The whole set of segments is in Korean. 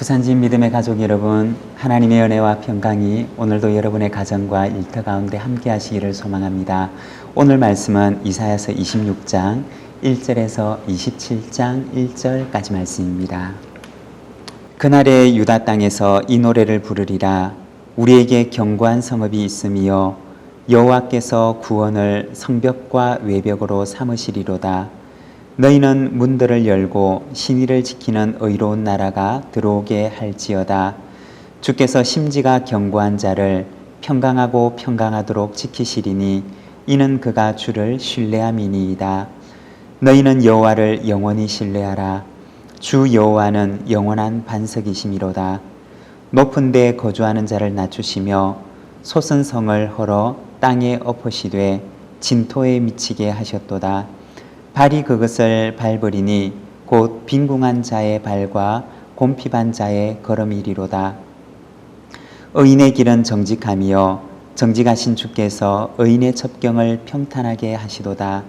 부산진 믿음의 가족 여러분, 하나님의 은혜와 평강이 오늘도 여러분의 가정과 일터 가운데 함께 하시기를 소망합니다. 오늘 말씀은 이사야서 26장 1절에서 27장 1절까지 말씀입니다. 그날의 유다 땅에서 이 노래를 부르리라. 우리에게 견고한 성읍이 있으며 여호와께서 구원을 성벽과 외벽으로 삼으시리로다. 너희는 문들을 열고 신의를 지키는 의로운 나라가 들어오게 할지어다. 주께서 심지가 견고한 자를 평강하고 평강하도록 지키시리니 이는 그가 주를 신뢰함이니이다. 너희는 여호와를 영원히 신뢰하라. 주 여호와는 영원한 반석이시미로다. 높은 데에 거주하는 자를 낮추시며 솟은 성을 헐어 땅에 엎으시되 진토에 미치게 하셨도다. 발이 그것을 밟으리니 곧 빈궁한 자의 발과 곰핍한 자의 걸음이리로다. 의인의 길은 정직함이요 정직하신 주께서 의인의 첩경을 평탄하게 하시도다.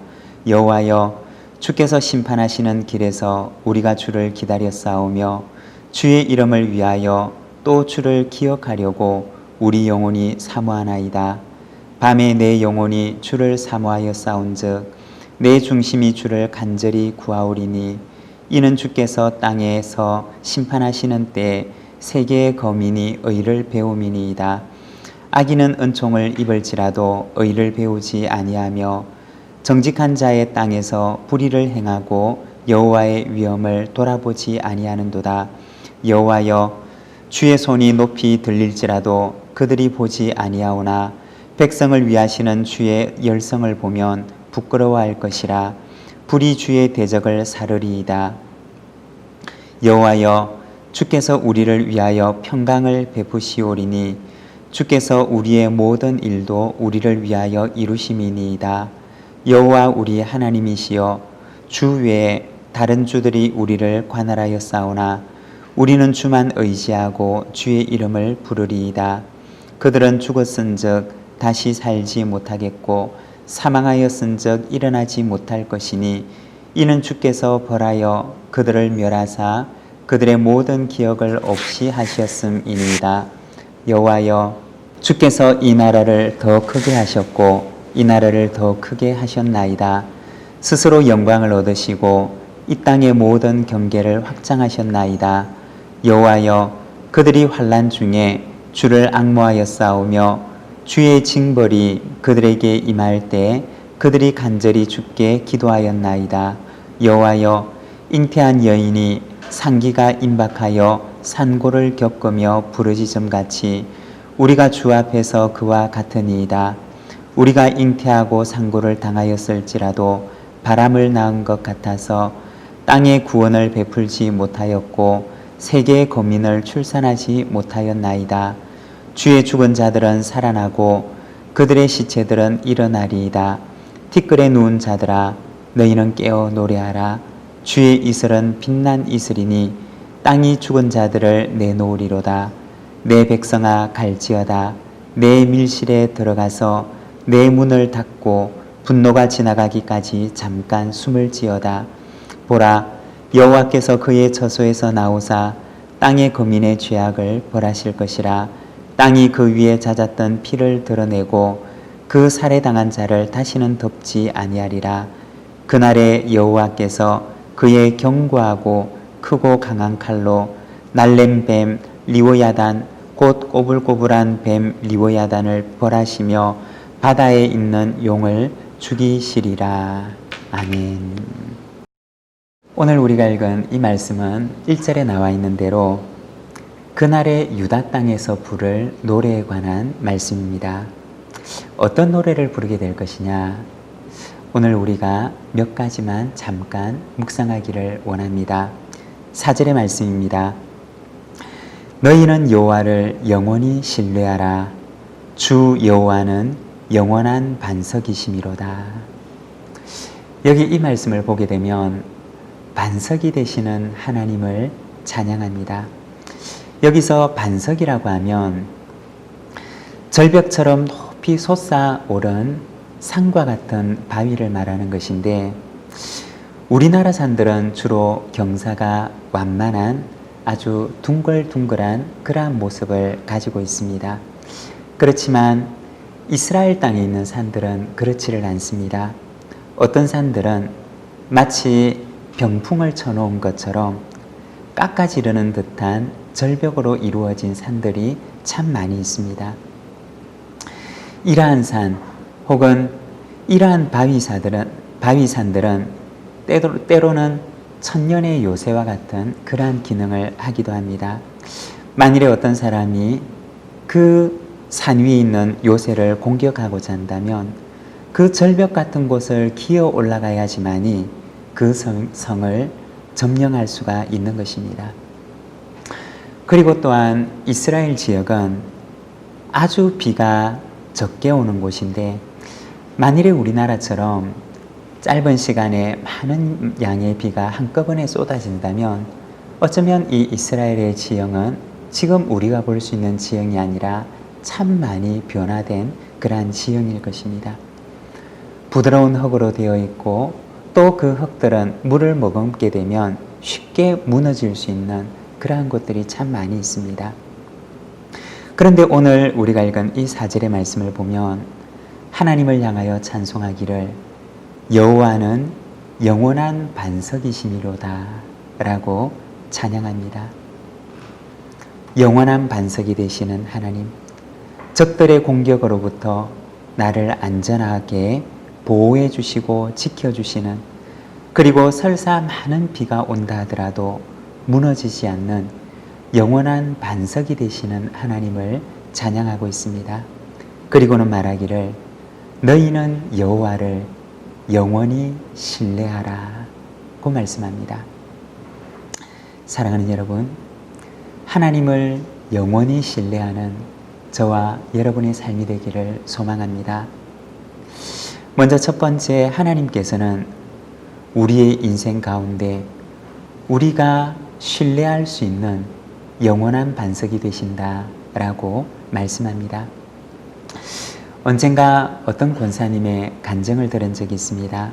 여호와여, 주께서 심판하시는 길에서 우리가 주를 기다렸사오며 주의 이름을 위하여 또 주를 기억하려고 우리 영혼이 사모하나이다. 밤에 내 영혼이 주를 사모하여 싸운즉 내 중심이 주를 간절히 구하오리니 이는 주께서 땅에서 심판하시는 때에 세계의 거민이 의를 배움이니이다. 악인은 은총을 입을지라도 의를 배우지 아니하며 정직한 자의 땅에서 불의를 행하고 여호와의 위엄을 돌아보지 아니하는도다. 여호와여, 주의 손이 높이 들릴지라도 그들이 보지 아니하오나 백성을 위하시는 주의 열성을 보면 부끄러워할 것이라. 불이 주의 대적을 사르리이다. 여호와여, 주께서 우리를 위하여 평강을 베푸시오리니 주께서 우리의 모든 일도 우리를 위하여 이루심이니이다. 여호와 우리 하나님이시여, 주 외에 다른 주들이 우리를 관할하여 싸우나 우리는 주만 의지하고 주의 이름을 부르리이다. 그들은 죽었은즉 다시 살지 못하겠고 사망하였은즉 일어나지 못할 것이니 이는 주께서 벌하여 그들을 멸하사 그들의 모든 기억을 없이 하셨음이니이다. 여호와여, 주께서 이 나라를 더 크게 하셨고 이 나라를 더 크게 하셨나이다. 스스로 영광을 얻으시고 이 땅의 모든 경계를 확장하셨나이다. 여호와여, 그들이 환난 중에 주를 앙모하여 싸우며 주의 징벌이 그들에게 임할 때 그들이 간절히 주께 기도하였나이다. 여호와여, 잉태한 여인이 상기가 임박하여 산고를 겪으며 부르짖음같이 우리가 주 앞에서 그와 같으니이다. 우리가 잉태하고 상고를 당하였을지라도 바람을 낳은 것 같아서 땅의 구원을 베풀지 못하였고 세계의 거민을 출산하지 못하였나이다. 주의 죽은 자들은 살아나고 그들의 시체들은 일어나리이다. 티끌에 누운 자들아, 너희는 깨어 노래하라. 주의 이슬은 빛난 이슬이니 땅이 죽은 자들을 내놓으리로다. 내 백성아, 갈지어다. 내 밀실에 들어가서 내 문을 닫고 분노가 지나가기까지 잠깐 숨을 지어다. 보라, 여호와께서 그의 처소에서 나오사 땅의 거민의 죄악을 벌하실 것이라. 땅이 그 위에 잦았던 피를 드러내고 그 살해당한 자를 다시는 덮지 아니하리라. 그날에 여호와께서 그의 견고하고 크고 강한 칼로 날랜 뱀 리오야단 곧 꼬불꼬불한 뱀 리오야단을 벌하시며 바다에 있는 용을 죽이시리라. 아멘. 오늘 우리가 읽은 이 말씀은 1절에 나와 있는 대로 그날의 유다 땅에서 부를 노래에 관한 말씀입니다. 어떤 노래를 부르게 될 것이냐? 오늘 우리가 몇 가지만 잠깐 묵상하기를 원합니다. 4절의 말씀입니다. 너희는 여호와를 영원히 신뢰하라. 주 여호와는 영원한 반석이시미로다. 여기 이 말씀을 보게 되면 반석이 되시는 하나님을 찬양합니다. 여기서 반석이라고 하면 절벽처럼 높이 솟아오른 산과 같은 바위를 말하는 것인데 우리나라 산들은 주로 경사가 완만한 아주 둥글둥글한 그러한 모습을 가지고 있습니다. 그렇지만 이스라엘 땅에 있는 산들은 그렇지를 않습니다. 어떤 산들은 마치 병풍을 쳐놓은 것처럼 깎아지르는 듯한 절벽으로 이루어진 산들이 참 많이 있습니다. 이러한 산 혹은 이러한 바위산들은 때로는 천년의 요새와 같은 그러한 기능을 하기도 합니다. 만일에 어떤 사람이 그 산 위에 있는 요새를 공격하고자 한다면 그 절벽 같은 곳을 기어 올라가야지만이 그 성을 점령할 수가 있는 것입니다. 그리고 또한 이스라엘 지역은 아주 비가 적게 오는 곳인데 만일에 우리나라처럼 짧은 시간에 많은 양의 비가 한꺼번에 쏟아진다면 어쩌면 이 이스라엘의 지형은 지금 우리가 볼 수 있는 지형이 아니라 참 많이 변화된 그러한 지형일 것입니다. 부드러운 흙으로 되어 있고 또 그 흙들은 물을 머금게 되면 쉽게 무너질 수 있는 그러한 곳들이 참 많이 있습니다. 그런데 오늘 우리가 읽은 이 4절의 말씀을 보면 하나님을 향하여 찬송하기를 여호와는 영원한 반석이시미로다 라고 찬양합니다. 영원한 반석이 되시는 하나님, 적들의 공격으로부터 나를 안전하게 보호해 주시고 지켜주시는, 그리고 설사 많은 비가 온다 하더라도 무너지지 않는 영원한 반석이 되시는 하나님을 찬양하고 있습니다. 그리고는 말하기를 너희는 여호와를 영원히 신뢰하라 고 말씀합니다. 사랑하는 여러분, 하나님을 영원히 신뢰하는 저와 여러분의 삶이 되기를 소망합니다. 먼저 첫 번째, 하나님께서는 우리의 인생 가운데 우리가 신뢰할 수 있는 영원한 반석이 되신다 라고 말씀합니다. 언젠가 어떤 권사님의 간증을 들은 적이 있습니다.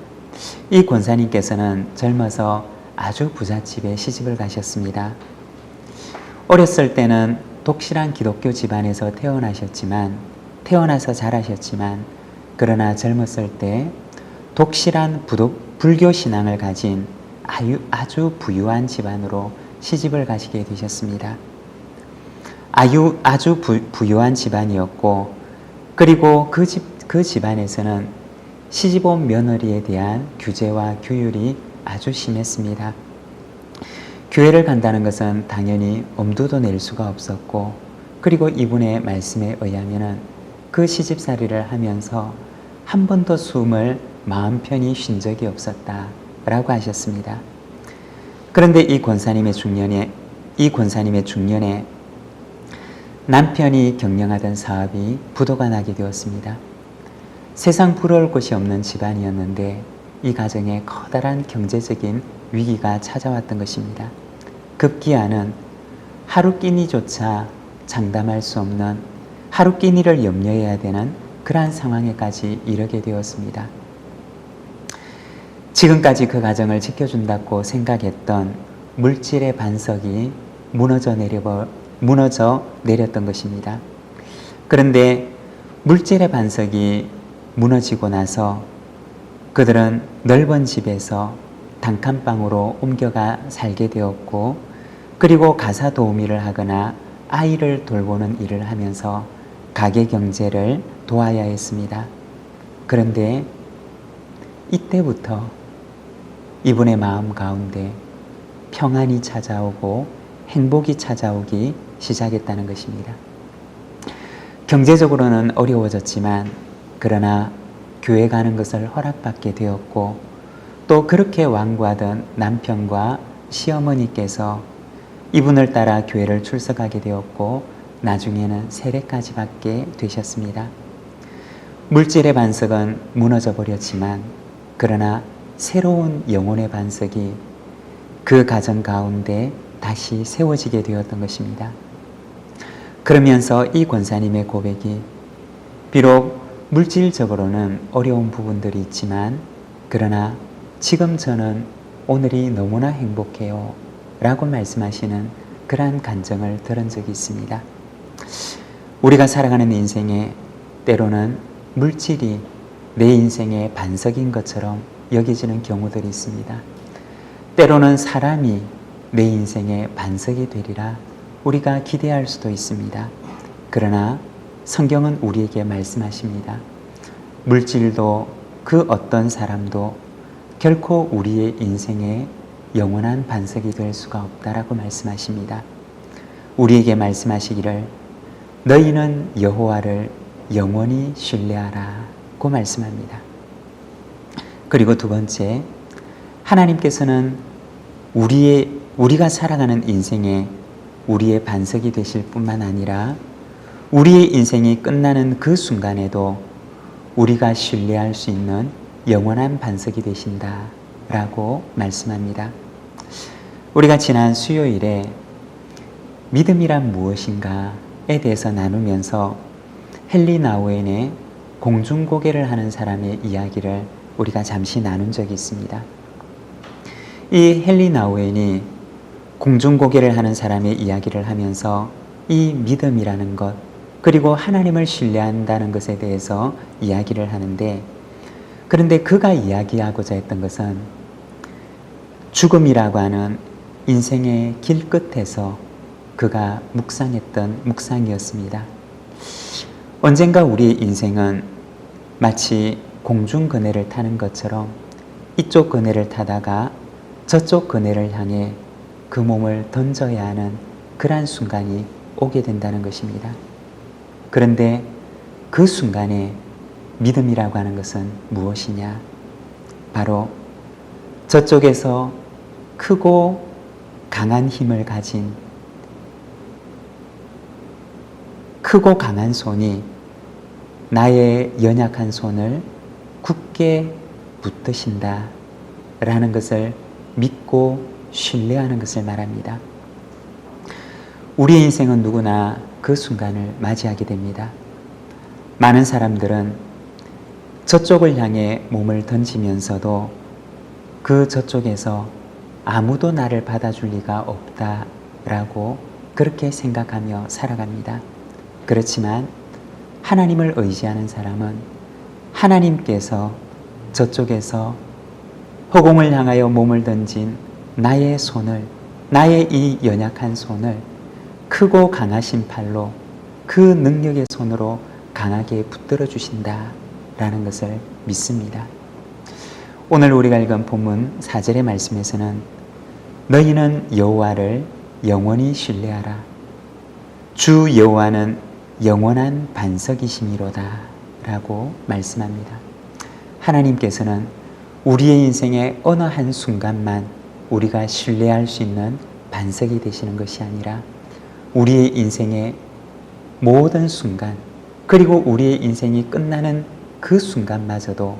이 권사님께서는 젊어서 아주 부잣집에 시집을 가셨습니다. 어렸을 때는 독실한 기독교 집안에서 태어나서 자라셨지만 그러나 젊었을 때 독실한 불교 신앙을 가진 아주 부유한 집안으로 시집을 가시게 되셨습니다. 아주 부유한 집안이었고, 그리고 그 집안에서는 시집온 며느리에 대한 규제와 규율이 아주 심했습니다. 교회를 간다는 것은 당연히 엄두도 낼 수가 없었고, 그리고 이분의 말씀에 의하면 그 시집살이를 하면서 한 번도 숨을 마음 편히 쉰 적이 없었다 라고 하셨습니다. 그런데 이 권사님의 중년에 남편이 경영하던 사업이 부도가 나게 되었습니다. 세상 부러울 곳이 없는 집안이었는데 이 가정에 커다란 경제적인 위기가 찾아왔던 것입니다. 급기야는 하루 끼니조차 장담할 수 없는, 하루 끼니를 염려해야 되는 그러한 상황에까지 이르게 되었습니다. 지금까지 그 가정을 지켜준다고 생각했던 물질의 반석이 무너져 내렸던 것입니다. 그런데 물질의 반석이 무너지고 나서 그들은 넓은 집에서 단칸방으로 옮겨가 살게 되었고, 그리고 가사 도우미를 하거나 아이를 돌보는 일을 하면서 가계 경제를 도와야 했습니다. 그런데 이때부터 이분의 마음 가운데 평안이 찾아오고 행복이 찾아오기 시작했다는 것입니다. 경제적으로는 어려워졌지만 그러나 교회 가는 것을 허락받게 되었고, 또 그렇게 완고하던 남편과 시어머니께서 이분을 따라 교회를 출석하게 되었고, 나중에는 세례까지 받게 되셨습니다. 물질의 반석은 무너져 버렸지만 그러나 새로운 영혼의 반석이 그 가정 가운데 다시 세워지게 되었던 것입니다. 그러면서 이 권사님의 고백이 비록 물질적으로는 어려운 부분들이 있지만 그러나 지금 저는 오늘이 너무나 행복해요 라고 말씀하시는 그러한 간증을 들은 적이 있습니다. 우리가 살아가는 인생에 때로는 물질이 내 인생의 반석인 것처럼 여겨지는 경우들이 있습니다. 때로는 사람이 내 인생의 반석이 되리라 우리가 기대할 수도 있습니다. 그러나 성경은 우리에게 말씀하십니다. 물질도 그 어떤 사람도 결코 우리의 인생의 영원한 반석이 될 수가 없다라고 말씀하십니다. 우리에게 말씀하시기를 너희는 여호와를 영원히 신뢰하라고 말씀합니다. 그리고 두 번째, 하나님께서는 우리가 살아가는 인생에 우리의 반석이 되실 뿐만 아니라 우리의 인생이 끝나는 그 순간에도 우리가 신뢰할 수 있는 영원한 반석이 되신다라고 말씀합니다. 우리가 지난 수요일에 믿음이란 무엇인가에 대해서 나누면서 헨리 나우엔의 공중고개를 하는 사람의 이야기를 우리가 잠시 나눈 적이 있습니다. 이 헨리 나우엔이 공중고개를 하는 사람의 이야기를 하면서 이 믿음이라는 것 그리고 하나님을 신뢰한다는 것에 대해서 이야기를 하는데, 그런데 그가 이야기하고자 했던 것은 죽음이라고 하는 인생의 길 끝에서 그가 묵상했던 묵상이었습니다. 언젠가 우리의 인생은 마치 공중그네를 타는 것처럼 이쪽 그네를 타다가 저쪽 그네를 향해 그 몸을 던져야 하는 그러한 순간이 오게 된다는 것입니다. 그런데 그 순간에 믿음이라고 하는 것은 무엇이냐? 바로 저쪽에서 크고 강한 힘을 가진 크고 강한 손이 나의 연약한 손을 굳게 붙드신다 라는 것을 믿고 신뢰하는 것을 말합니다. 우리의 인생은 누구나 그 순간을 맞이하게 됩니다. 많은 사람들은 저쪽을 향해 몸을 던지면서도 그 저쪽에서 아무도 나를 받아줄 리가 없다라고 그렇게 생각하며 살아갑니다. 그렇지만 하나님을 의지하는 사람은 하나님께서 저쪽에서 허공을 향하여 몸을 던진 나의 손을, 나의 이 연약한 손을 크고 강하신 팔로 그 능력의 손으로 강하게 붙들어 주신다라는 것을 믿습니다. 오늘 우리가 읽은 본문 4절의 말씀에서는 너희는 여호와를 영원히 신뢰하라. 주 여호와는 영원한 반석이심이로다 라고 말씀합니다. 하나님께서는 우리의 인생의 어느 한 순간만 우리가 신뢰할 수 있는 반석이 되시는 것이 아니라 우리의 인생의 모든 순간, 그리고 우리의 인생이 끝나는 그 순간마저도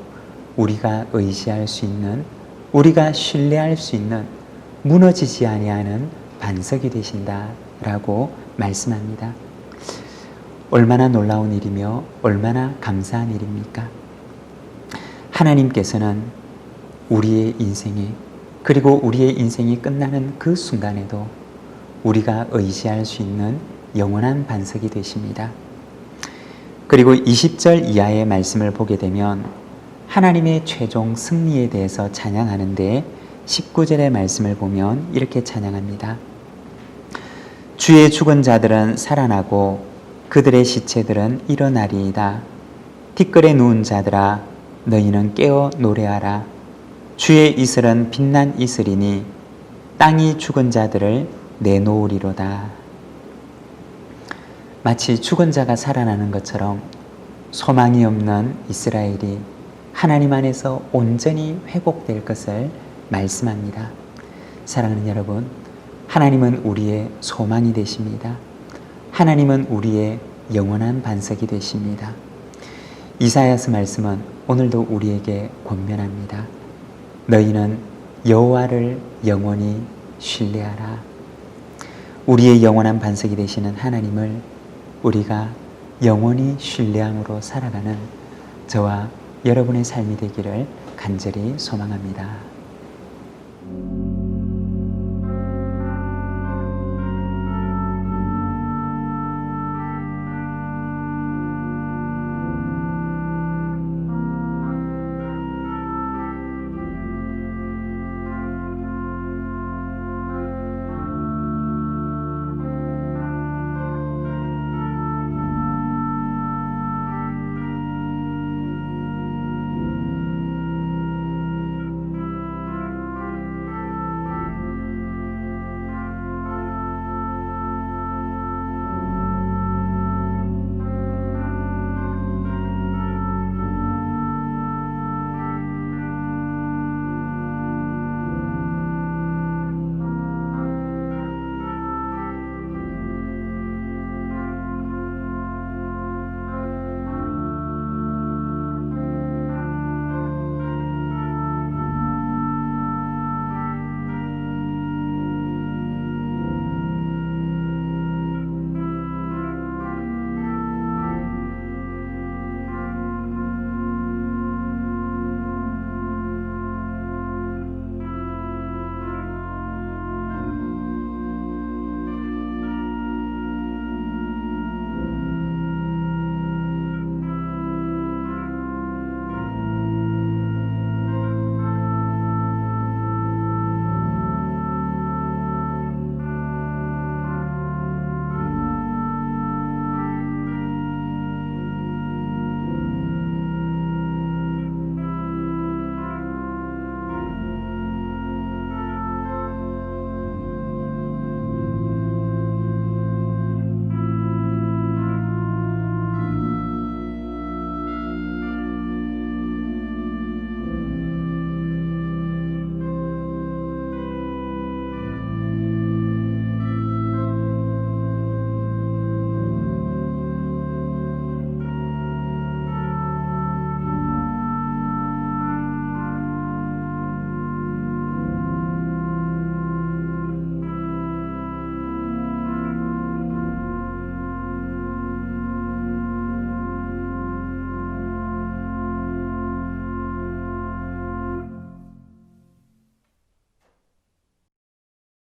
우리가 의지할 수 있는, 우리가 신뢰할 수 있는, 무너지지 아니하는 반석이 되신다라고 말씀합니다. 얼마나 놀라운 일이며 얼마나 감사한 일입니까? 하나님께서는 우리의 인생에, 그리고 우리의 인생이 끝나는 그 순간에도 우리가 의지할 수 있는 영원한 반석이 되십니다. 그리고 20절 이하의 말씀을 보게 되면 하나님의 최종 승리에 대해서 찬양하는데 19절의 말씀을 보면 이렇게 찬양합니다. 주의 죽은 자들은 살아나고 그들의 시체들은 일어나리이다. 티끌에 누운 자들아 너희는 깨어 노래하라. 주의 이슬은 빛난 이슬이니 땅이 죽은 자들을 내놓으리로다. 마치 죽은 자가 살아나는 것처럼 소망이 없는 이스라엘이 하나님 안에서 온전히 회복될 것을 말씀합니다. 사랑하는 여러분, 하나님은 우리의 소망이 되십니다. 하나님은 우리의 영원한 반석이 되십니다. 이사야서 말씀은 오늘도 우리에게 권면합니다. 너희는 여호와를 영원히 신뢰하라. 우리의 영원한 반석이 되시는 하나님을 우리가 영원히 신뢰함으로 살아가는 저와 여러분의 삶이 되기를 간절히 소망합니다.